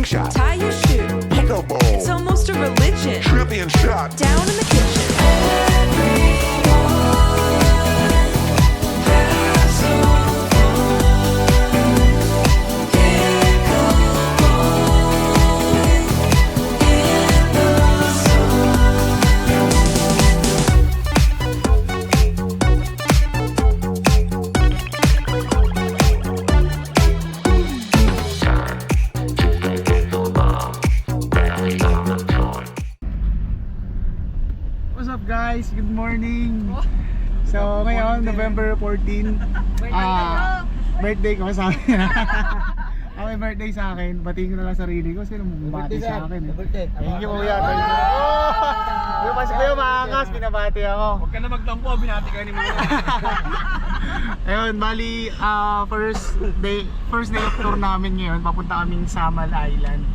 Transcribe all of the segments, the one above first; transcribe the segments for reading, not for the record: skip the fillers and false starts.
slingshot, tie your shoe. pickleball, It's almost a religion. trillion shot. Down in the kitchen. What's up guys? Good morning! So ngayon, November 14 birthday ko sa akin. Happy birthday sa akin. Batiin ko na lang sarili ko. Sino bumati sa akin? Thank you kuya. Thank you. Yung kasi kuya maangas, binabati ako. Huwag ka na magtampo, binati ka ni Mama. Ayun, bali first day of tour namin ngayon. Papunta kaming Samal Island.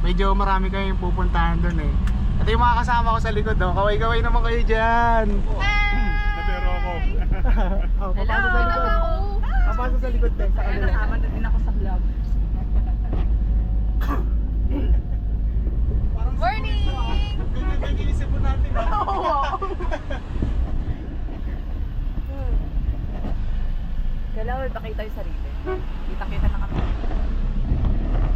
Medyo marami kayong pupuntahan doon eh. At yung mga kasama ko sa likod, oh, kaway-kaway naman kayo dyan. Napero ako. Oh, papasok sa likod. Papasok sa likod din, sa kanila. Kasama na din ako sa vlog. Morning! Nag-iisip po natin. Kailangan ipakita yung sarili. Kita-kita na kami.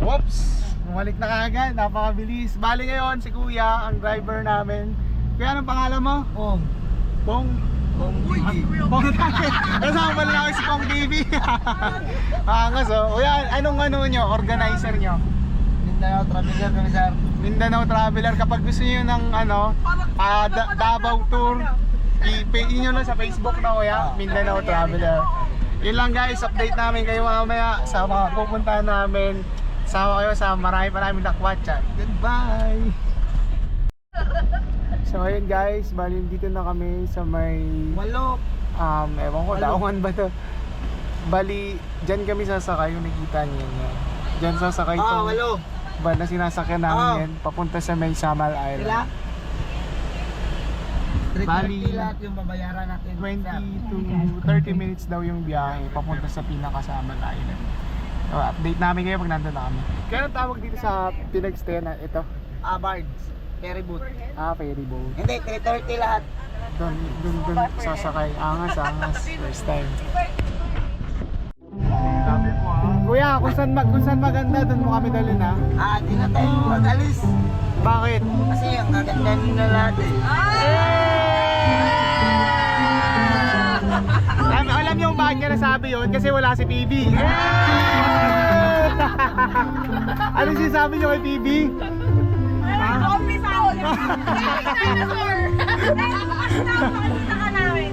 Whoops! Bumalik na kagad, napakabilis. Bali ngayon, si Kuya, ang driver namin. Kuya, anong pangalan mo? Pong. Pong? Pong Gigi. Pong kasama pala namin si Pong TV. Angas oh. Kuya, anong nyo? Organizer nyo? Mindanao Traveler kami sir. Mindanao Traveler. Kapag gusto nyo ng Davao Tour, i-pay nyo lang sa Facebook na kuya, Mindanao Traveler. Yun lang guys, update namin kayo mamaya sa mga pupuntahan namin. Sama kayo sa maraming nakwatsa. Goodbye! So ayun guys, bali dito na kami sa may Walo. ewan ko, daungan ba to? Bali, dyan kami sasakay, yung nakita niyo yan. Dyan sasakay itong Walo. van na sinasakyan namin yan, papunta sa may Samal Island. Sila? Bali, 330 lahat yung babayaran natin. 20 to 30 minutes daw yung biyahe papunta sa pinaka-Samal Island. So, update namin kayo pag nandun na kami. Kaya anong tawag dito sa pinag-stay na ito? Bards. Ferry boat. Ferry boat. Hindi, 330 lahat. Doon sasakay. Angas. First time. Kuya, kung saan maganda, doon mo kami dalhin ha? Di na tayo mag-alis. Bakit? Kasi ang gaganda nila lahat eh. Alam niyo kung bakit niya nasabi yun? Kasi wala si PB. Ano sinasabi niyo kay PB? Office out! Dinosaur! Nakakita ka namin.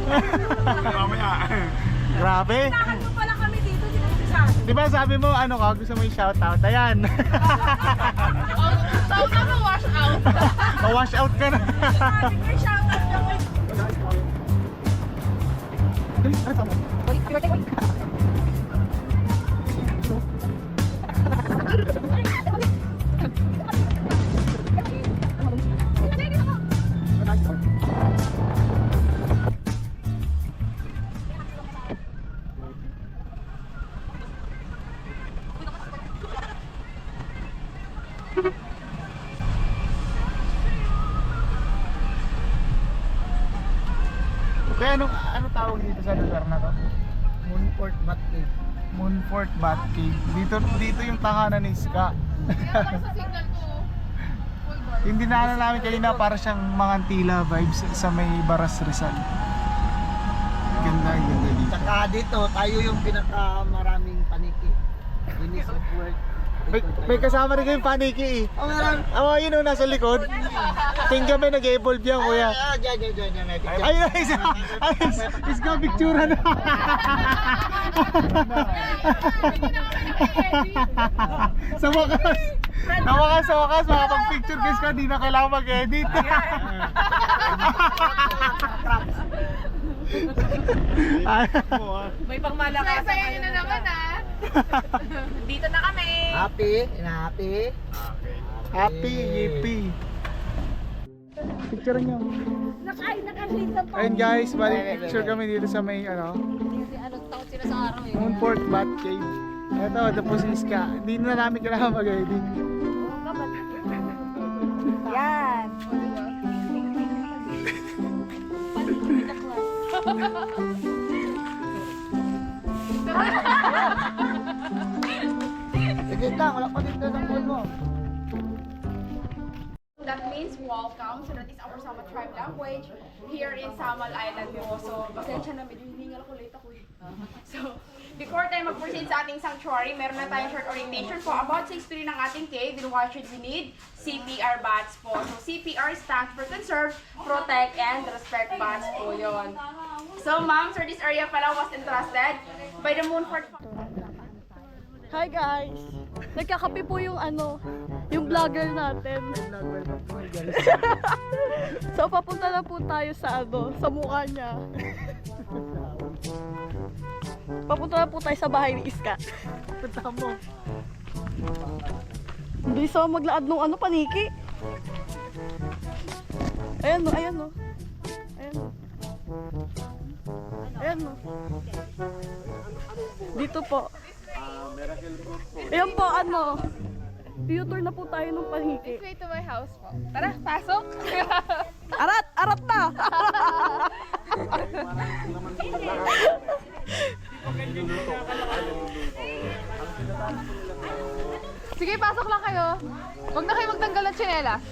Mamaya. Grabe. Saan mo pala kami dito, sinagpisan. Di ba sabi mo, gusto mo yung shoutout? Ayan. Saan ka ma-wash out? Ma-wash out ka na. May shoutout ka ba? Kaya ano tawag dito sa lugar na to? Moonport Bat Cave. Moonfort Bat Cave. Dito yung tahanan ni Ska. Hindi na namin kanina para siyang mga Antila vibes sa may Baras Rizal. Ganda dito. Tsaka dito, tayo yung pinakamaraming paniki. Guinness of World. May kasama rin kayong paniki eh. Meron. Yun o, nasa likod. Tingnan kami nag-evolve yan kuya. Diyan, may picture. Ay, Ska picture na. Sa wakas, makapag-picture guys ka, di na kailangan mag-edit. May pangmalakasan kayo na naman Dito na kami. Happy? Happy, yippee. Picture nyo. Naka-shades ang Ayun guys, bali picture kami dito sa may takot sila sa araw eh. Moonfort Bat Cave. Ito, tapos si Ska. Hindi na namin kailangan mag-edit. Yan. Sige lang, wala pa dito ng phone mo. That means welcome. So that is our Sama tribe language here in Samal Island po. So, pasensya na, medyo hiningal ko, late ako eh. So, before tayo mag-proceed sa ating sanctuary, meron na tayong short orientation po about sa history ng ating cave and why should we need CPR bats po. So, CPR stands for Conserve, Protect, and Respect bats po yun. So, ma'am, sir, this area pala was entrusted by the Moonfort Hi guys! Nagkakape po yung yung vlogger natin. So papunta na po tayo sa sa mukha niya. Papunta na po tayo sa bahay ni Iska. Punta mo. Hindi sa maglaad nung paniki. Ayan no, ayan no. Ayan no. Ayan no. Dito po. Ayan po, Tutor na po tayo nung paniki. way to my house po. Tara, pasok! Arat! Arat na! Sige, pasok lang kayo. Huwag na kayo magtanggal ng tsinelas.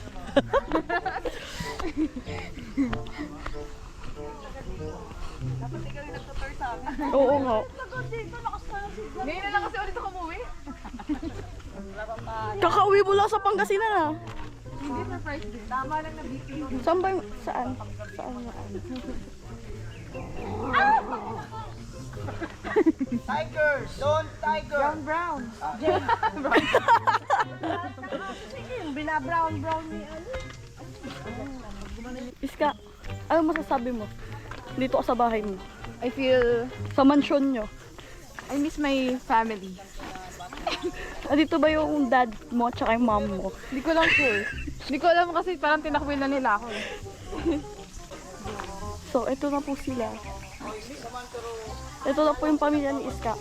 Oo nga. Ngayon na lang kasi ulit ako umuwi. Kakauwi mo lang sa Pangasinan Hindi, surprise din. Tama lang na video. Saan ba yung... Saan? Saan nga? Tiger! Don't tiger! Brown. Iska, ano masasabi mo? Dito ka sa bahay mo. I feel... Sa mansyon nyo. I miss my family. Dito ba yung dad mo at yung mom mo? Hindi ko lang sure. Hindi ko alam kasi parang tinakwil na nila ako eh. So, ito na po sila. Ito na po yung pamilya ni Iska.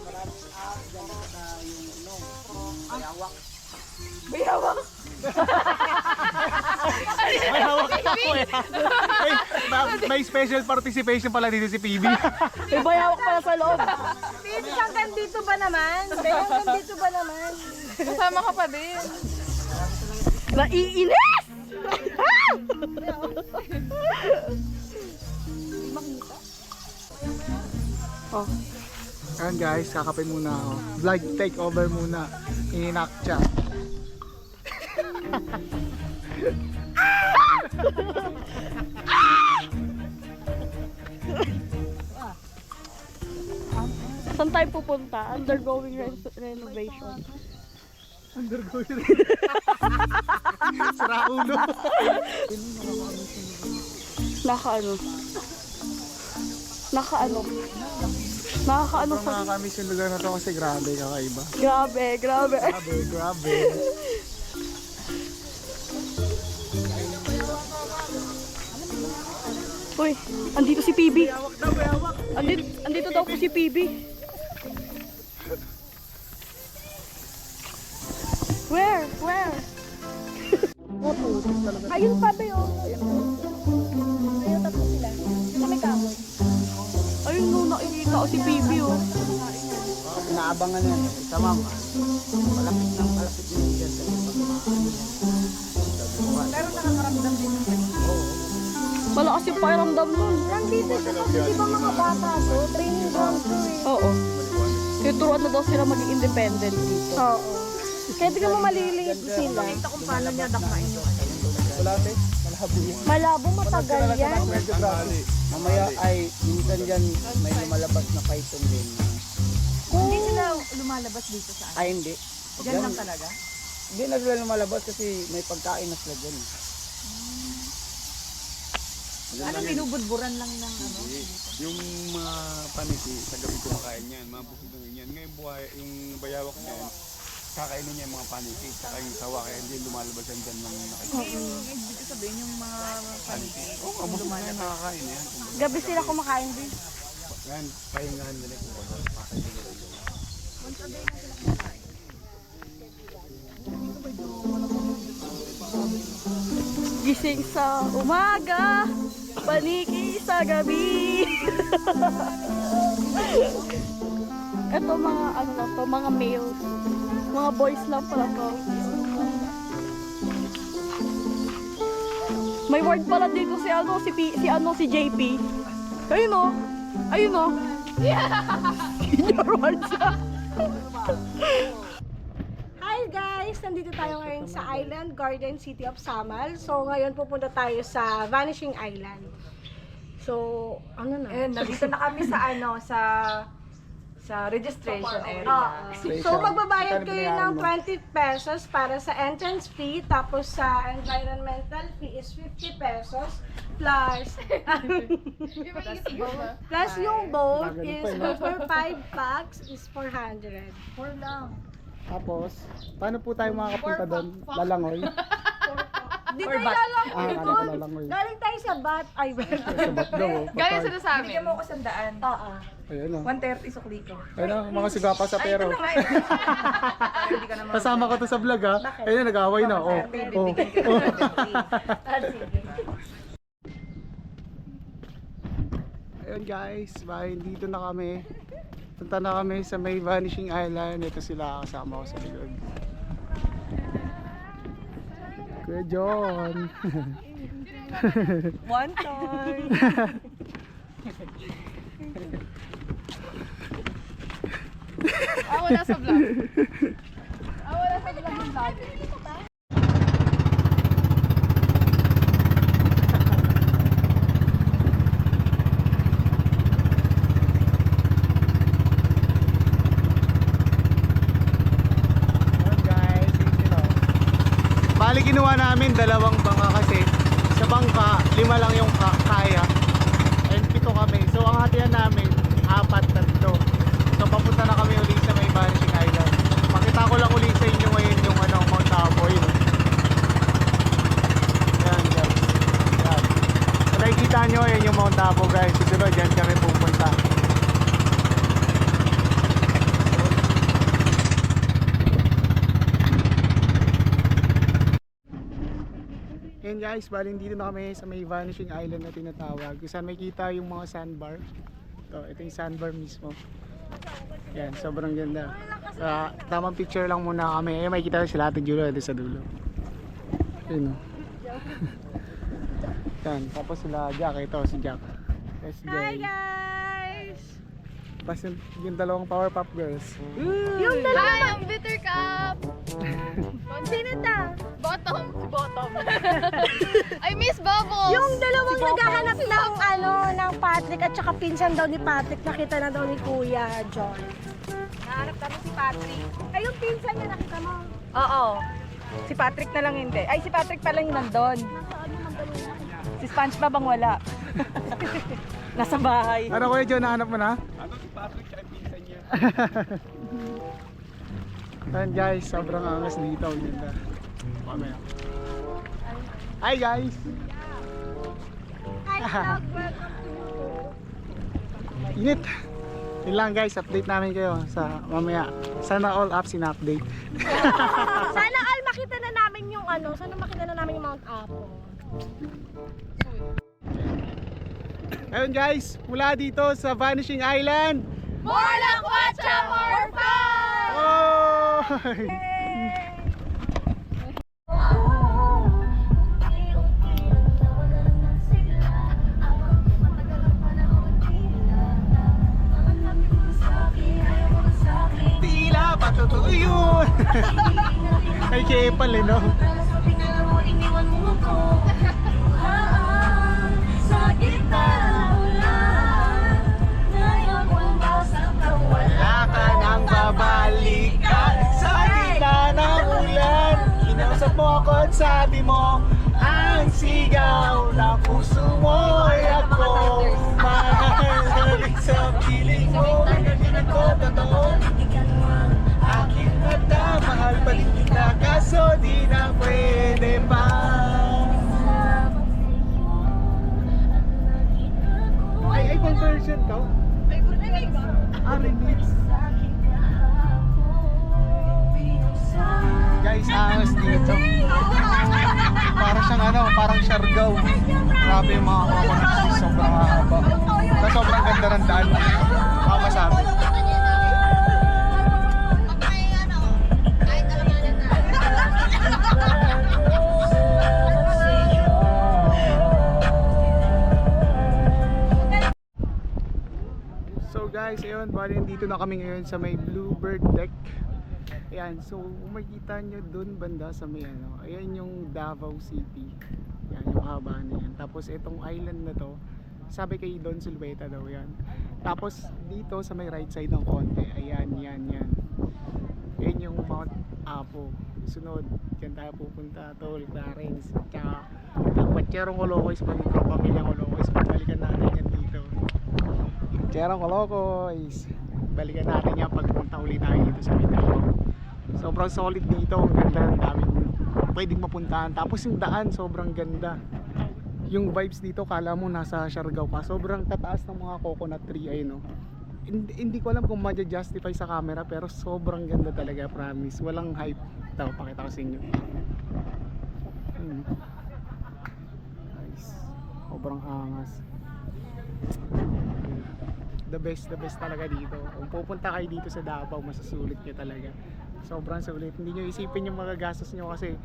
Bayawak! May hawak ako eh. May special participation pala dito si PB. May bayawak pala sa loob. Hanggang dito ba naman? Hanggang dito ba naman? Kasama ka pa din. Naiinis! Oh, Ayan guys, kakape muna ako. Vlog take over muna. Ininak siya. saan tayo pupunta? Undergoing renovation. Sira ulo. Nakakaano sa... Nakakamiss yung lugar na to kasi grabe, kakaiba. Grabe. Grabe. Uy, andito si PB. Andito daw po si PB. Where? Ayun pa ba yun? Ayun, tapos sila. Sa may kamoy. Ayun no, nakikita ko si PB oh. Inaabangan yan. Sa mama. Malapit din dyan sa Pero nakakaramdam din yung Malakas yung pakiramdam nun. Nandito siya kasi di ba mga bata to? Training ground to eh. Oo. Tuturuan na daw sila maging independent dito. Oo. Kaya di ka mo maliliit sila. Wala malabo yan. Malabo matagal yan. Mamaya ay minsan dyan may lumalabas na python din. Hindi sila lumalabas dito sa Ay hindi. Diyan lang talaga? Hindi na sila lumalabas kasi may pagkain na sila dyan. Ano binubudburan lang ng ano? Yung mga paniki, sa gabi kumakain yan, mga bukidong yan. Ngayon buhay, yung bayawak na yan, kakainin niya yung mga paniki, saka yung sawa, kaya hindi lumalabas yan dyan ng nakikita. Dito sabihin yung mga Paniki. Oo, ang busog na yan, nakakain yan. gabi sila kumakain din. Yan, pahingahan nila kung ano, pakain nila. Gising sa umaga, paniki sa gabi. Ito mga ano lang to, mga males. Mga boys lang pala to. May word pala dito si ano, si JP. Ayun o. Ayun o. Senior word siya. Hi guys! Nandito tayo ngayon sa Island Garden City of Samal. So ngayon pupunta tayo sa Vanishing Island. So, ano na? Nandito na kami sa sa registration area. So magbabayad kayo ng 20 pesos para sa entrance fee, tapos sa environmental fee is 50 pesos plus plus yung boat is for 5 packs is 400. Tapos, paano po tayo makakapunta doon? Lalangoy? Di tayo lalang Akala ko lalangoy. galing tayo sa bat. Ay, Sa Batdaw. Galing sila sa amin. Bigyan mo ako sandaan. Oo. Ayun o. 130 sukli ko. Ayun o, mga sigapa sa pero. Hindi ka naman. Kasama ko to sa vlog ha. Ayun, nag-away na. Oh. Oh. Ayun guys, bye, dito na kami. Punta na kami sa may Vanishing Island. Ito sila, kasama ko sa likod. Kuya John. One time. Wala sa vlog. Wala sa vlog yung vlog. Ayun guys, yun o. Bali ginawa namin dalawang bangka kasi sa bangka, 5 lang yung kaya. And 7 kami. So ang hatian namin, 4-3. So papunta na kami ulit sa may Vanishing Island. Pakita ko lang ulit sa inyo ngayon yung ano, Mount Apoy. Yan guys. Yan. So nakikita nyo, yan yung Mount Apoy guys. Siguro dyan kami pupunta. Yan guys, baling dito na kami sa may Vanishing Island na tinatawag. Kung saan makita yung mga sandbar. Ito yung sandbar mismo. Yan, sobrang ganda. Tamang picture lang muna kami. Ayun, makikita sila Ate Julo doon sa dulo. Ayun o. Yan, tapos sila Jack. Ito si Jack. SJ. Hi guys! Tapos yung dalawang Powerpuff Girls. Yung dalawa, Hi, ang bitter cup! sino ta? Bottom, si Bottom. I miss Bubbles! Yung dalawang naghahanap ng ano, ng Patrick at saka pinsan daw ni Patrick, nakita na daw ni Kuya John. Nahanap kami si Patrick. Ay, yung pinsan niya nakita mo. Oo. Si Patrick na lang hindi. Ay, si Patrick pa lang yung nandun. Si SpongeBob ang wala. Nasa bahay. Ano Kuya John, nahanap mo na? Ano si Patrick siya ay pinsan niya? Ayan guys, sobrang angas dito. Ang ganda. Mamaya. Hi guys! Hi, vlog. Welcome to Init! Yun lang guys, update namin kayo sa mamaya. Sana all apps in-update. Sana all makita na namin yung ano, sana makita na namin yung Mount Apo. Ayun guys, mula dito sa Vanishing Island. More lang watcha, more fun! Oh! Tila pa totoo yun! Ay kepal eh no? Wala ka nang babalikan sa gitna ng ulan. Kinausap mo ako at sabi mo ang sigaw ng puso mo ay ako. Mahalik sa piling mo, hindi ko totoo. Aking mata, mahal pa rin kita, kaso di na pwede pa. Ay, conversion to? Remix. Guys, angas dito. Para siyang ano, parang Grabe yung mga coconut trees, sobrang haba. Tapos sobrang ganda ng daan dito. Ako masabi. So guys, ayun, bali dito na kami ngayon sa may Bluebird Deck. Ayan, so kung makikita nyo dun banda sa may ano, ayan yung Davao City. Yan, yung haba na yan. Tapos itong island na to, sabi kay Don Silveta daw yan. Tapos dito sa may right side ng konti, ayan, yan. Ayan yung Mount Apo. Sunod, dyan tayo pupunta, Tol, Clarence. Tsaka, Cherong Colocoys, pamilyang Colocoys. Balikan natin yan dito. Cherong Colocoys. Balikan natin yan pagpunta ulit tayo dito sa Mindanao. Sobrang solid dito, ang ganda, ang daming pwedeng mapuntahan. Tapos yung daan, sobrang ganda. Yung vibes dito, kala mo nasa Siargao ka. Sobrang tataas ng mga coconut tree ay no. Hindi ko alam kung ma-justify sa camera, pero sobrang ganda talaga, promise. Walang hype. Ito, pakita ko sa inyo. Nice. Sobrang angas. The best talaga dito. Kung pupunta kayo dito sa Davao, masasulit nyo talaga. Sobrang sulit. Hindi nyo isipin yung magagastos nyo kasi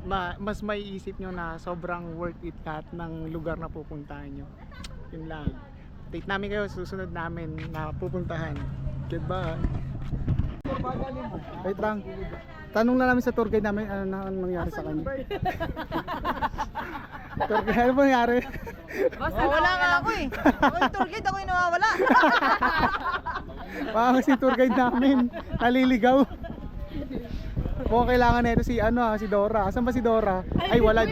mas may isip nyo na sobrang worth it lahat ng lugar na pupuntahan nyo. Yun lang. Update namin kayo, susunod namin na pupuntahan. Goodbye. Wait lang. Tanong na namin sa tour guide namin ano na nangyari sa kanya. Tour guide, ano ba nangyari? Wala nga ako eh. Ako yung tour guide, ako yung nawawala. Baka kasi tour guide namin naliligaw. Mukhang kailangan nito si si Dora. Asan ba si Dora? Ay wala,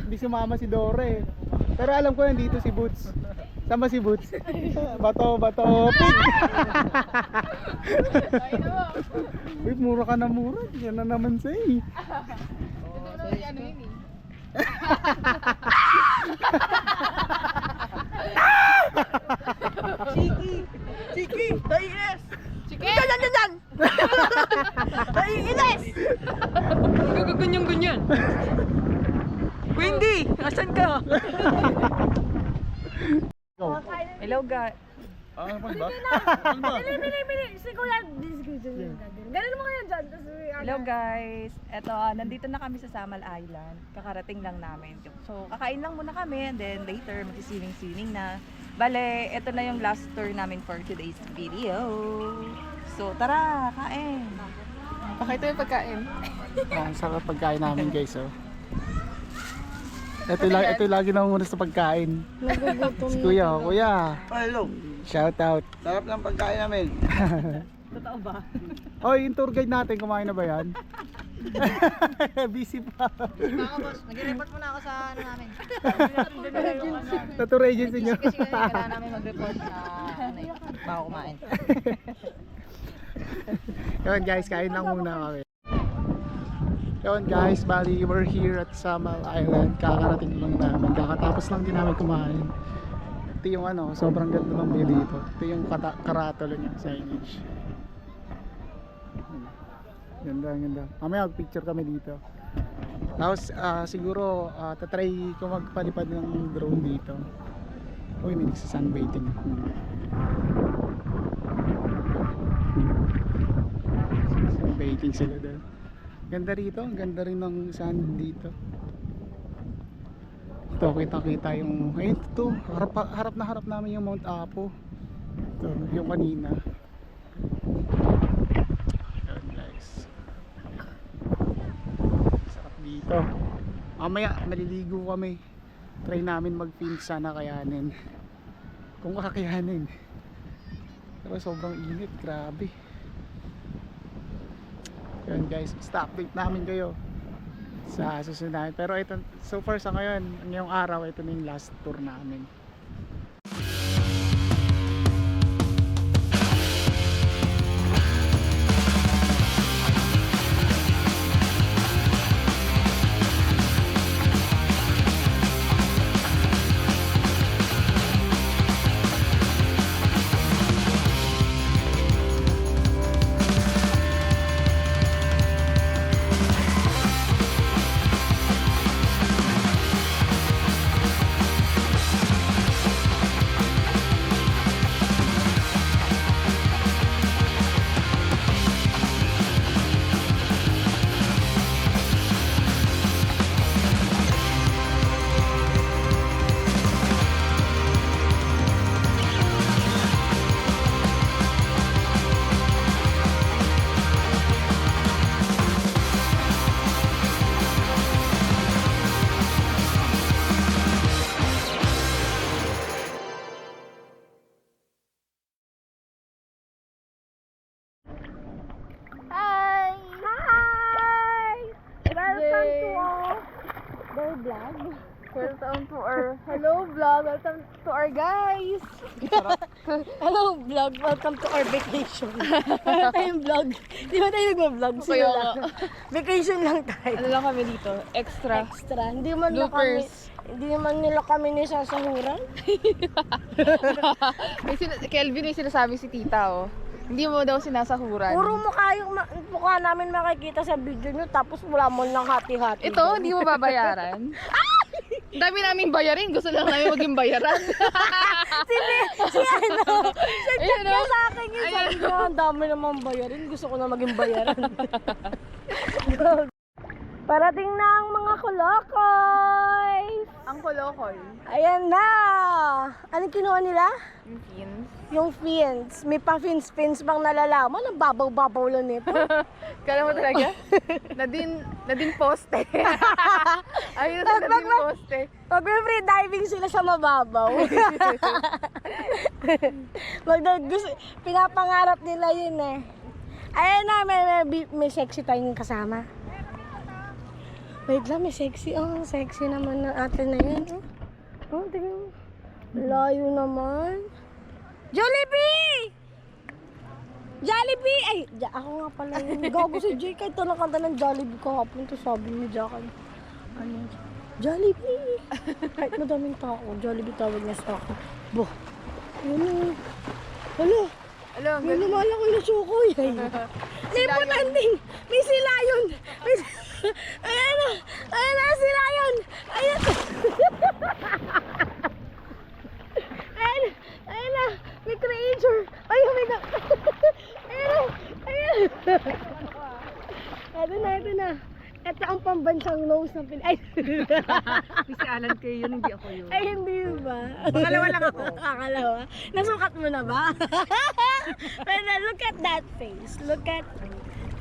di sumama si Dora eh. Pero alam ko nandito si Boots. Saan ba si Boots? Bato, pig! Uy, mura ka na mura. Yan na naman sa'yo. Chiki! Naiinis! Chiki! Diyan! Naiinis! Ganyan. Wendy! Asan ka? Hello guys. Ano pa ba? Bili. Si Kuya, ganun mo ngayon dyan. Hello guys. Eto, nandito na kami sa Samal Island. Kakarating lang namin. So, kakain lang muna kami and then later magsisiling-siling na. Bale, eto na yung last tour namin for today's video. So, tara, kain. Pakita yung pagkain. Ang sarap pagkain namin guys oh. Ito lagi nangunguna sa pagkain. Si Kuya. Hello. Shout out. Sarap ng pagkain namin. Totoo ba? Oy, yung tour guide natin, kumain na ba yan? Busy pa. Boss, nag-report muna ako sa ano namin. Sa tour agency nyo. Kasi kailangan namin mag-report na bago kumain. Yun guys, kain lang muna kami. Yun guys, bali we're here at Samal Island. Kakarating lang namin. Kakatapos lang din namin kumain. Ito yung sobrang ganda ng view dito. Ito yung karatolo niya, signage. Ganda. Mamaya mag-picture kami dito. Tapos siguro tatry ko magpalipad ng drone dito. Uy, may nagsa-sunbathing. Sunbathing sila doon. Ganda rito, ang ganda rin ng sand dito. Ito, kita yung, ito, harap na harap namin yung Mount Apo. Ito, yung kanina. Ayan guys. Sarap dito. Mamaya, maliligo kami. Try namin mag-film, sana kayanin. Kung kakayanin. Pero sobrang init, grabe. Yun guys, basta update namin kayo sa susunod namin. Pero ito, so far sa ngayon, ngayong araw, ito na yung last tour namin. our vlog. Welcome to our, hello vlog, welcome to our guys. Hello vlog, welcome to our vacation. Wala tayong vlog. Di ba tayo nag-vlog? Sino Kaya lang? Vacation lang tayo. Ano lang kami dito? Extra. Extra. Hindi man na kami, Bloopers. hindi naman nila kami nisasahuran. Kelvin may sinasabi si tita oh. Hindi mo daw sinasahuran. Puro mukha namin makikita sa video nyo, tapos wala mo lang hati-hati. Ito, hindi mo babayaran. Dami naming bayarin, gusto lang namin maging bayaran. Si ano, sa chat Ayun, niya oh. sa akin yun. Sabi ko, ang dami naman bayarin, gusto ko na maging bayaran. Parating na ang mga kolokoy! Ang kolokoy. Ayan na! Anong kinuha nila? Yung pins. Yung fins. May pa-fins bang nalalaman? Ang babaw-babaw lang nito. Kala mo talaga? Nadin poste. Ayun na nadin poste. Pag free diving sila sa mababaw. Pinapangarap nila yun eh. Ayan na, may sexy tayong kasama. Wait lang, may sexy. Oh, sexy naman na ate na yun. Oh, tingnan mo. Layo naman. Jollibee! Jollibee! Ay, ako nga pala yun. Gago si Jay kahit ito nakanta ng Jollibee kahapon. Ito sabi ni Jack, ano, Jollibee! Kahit madaming tao, Jollibee tawag niya sa akin. Bo, ano? Hala, Alam, may lumalaki na sukoy. Lipot landing! May sila yun! Ayan na! Ayan na sila yun! Ayan! Ayan! Ayan na! May creature! Ay, oh my God! Ayan na! Ayan! Ito na, ito na. Ito ang pambansang nose ng Ay! Si Alan kayo yun, hindi ako yun. Ay, hindi ba? Pangalawa lang ako. Pangalawa? Nasukat mo na ba? Pero look at that face. Look at...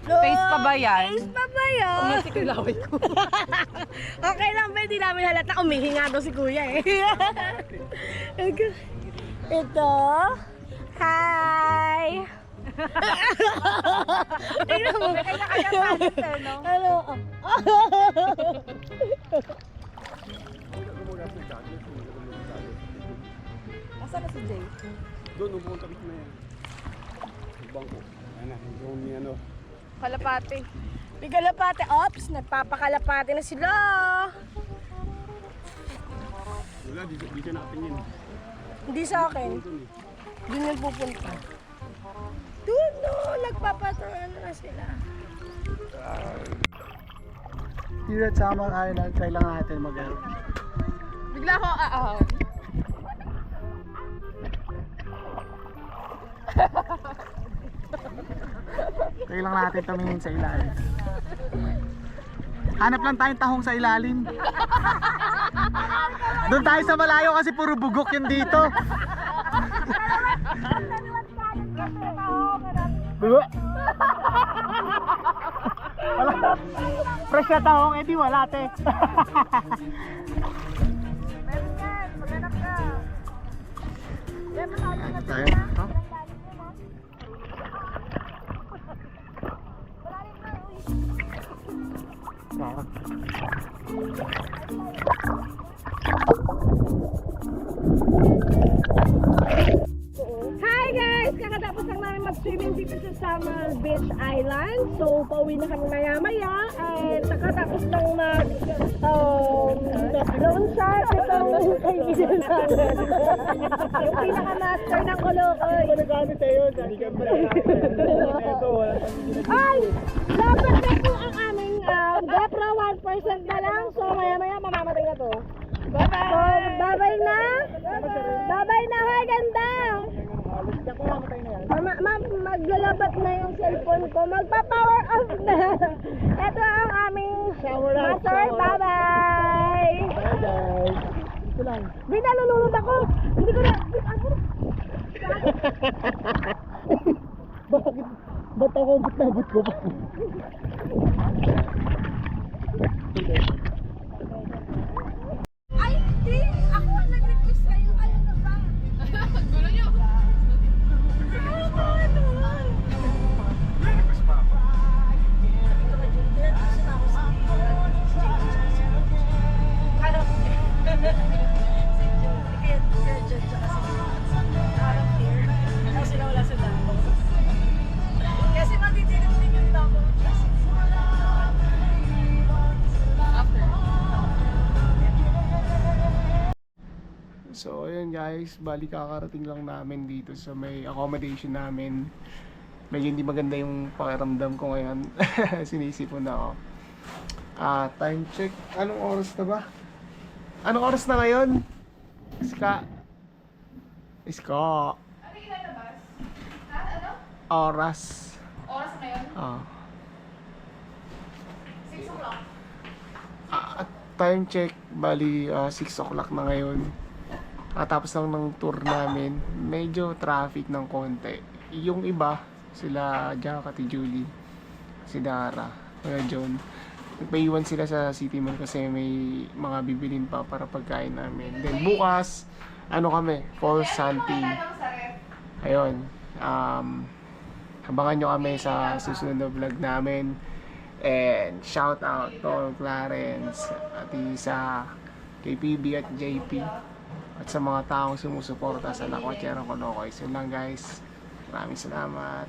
Face pa ba yan? Face pa ba yan? Umasik yung laway ko. Okay lang ba? Hindi namin halata. Umihinga daw si kuya eh. Ito. Hi! Tingnan mo. Ano? Asan na si Jay? Doon, pumunta kami na yan. Yung bangko. Ayan na, yung ano. kalapate. May kalapate. Ops, nagpapakalapate na sila. Wala, di siya nakatingin. Hindi sa akin. Doon yung pupunta. Doon, no. Nagpapaturan na sila. Here at Samar Island, kailangan natin mag-help. Bigla akong aahon. Kailangan natin tumingin sa ilalim. Hanap lang tayong tahong sa ilalim. Doon tayo sa malayo kasi puro bugok yun dito. Wala. Fresh na tahong, edi wala te. Tayo? Huh? Hi guys! Kakatapos lang namin mag-swimming dito sa Samar Beach Island. So, pauwi na kami maya-maya. And nakatapos lang mag-loan shark. Itong kaibigan namin. Yung pinaka-master ng Kolokoy. Nagkano sa'yo? Dahil ka pala Ay! Dapat na po ang aming GoPro 1% na lang. So, maya-maya mamamatay na to. Bye-bye! So, bye-bye na! Bye-bye na! Hi, ganda! Maglalabat na yung cellphone ko. Magpa-power off na. Ito ang aming master. Bye-bye! Ito lang. Binalulunod ako! Hindi ko na... Bakit? Ba't ako but ko pa? Ay, hindi! Ako ang nag-request kayo. Ano na ba? Gulo nyo. So ayun guys, bali kakarating lang namin dito sa may accommodation namin. Medyo hindi maganda yung pakiramdam ko ngayon. Sinisipon na ako. Time check. Anong oras na ba? Anong oras na ngayon? Iska. Ano yung ilalabas? Ano? Oras. Oras na yun? 6 o'clock. Time check. Bali 6 o'clock na ngayon. Tapos lang ng tour namin. Medyo traffic ng konti. Yung iba, sila Jack, Ate Julie, si Dara, Kuya John. Nagpaiwan sila sa City Mall kasi may mga bibilin pa para pagkain namin. Then bukas, kami, Falls Hunting. Ayun. Abangan nyo kami sa susunod na vlog namin. And shout out to Clarence, at sa KPB at JP. At sa mga taong sumusuporta sa Lakwachero Kolokoy. So lang guys. Maraming salamat.